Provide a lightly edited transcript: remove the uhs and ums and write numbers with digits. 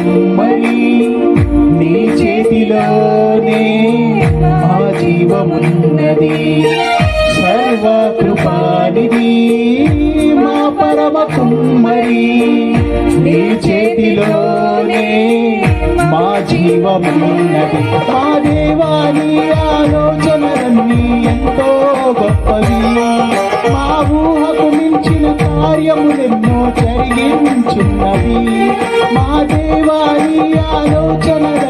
కుమ్మరి, నీ చేతిలోనే మా జీవమున్నది. సర్వకృపానిధి మా పరమ కుమ్మరి, నీ చేతిలోనే మా జీవమున్నది. మా దేవాని ఆలోచనలన్నీ ఎంతో గొప్పవి, మా ఊహకు మించిన కార్యములెన్నో జరిగించున్నవి. మా దేవాని ఆలోచనలు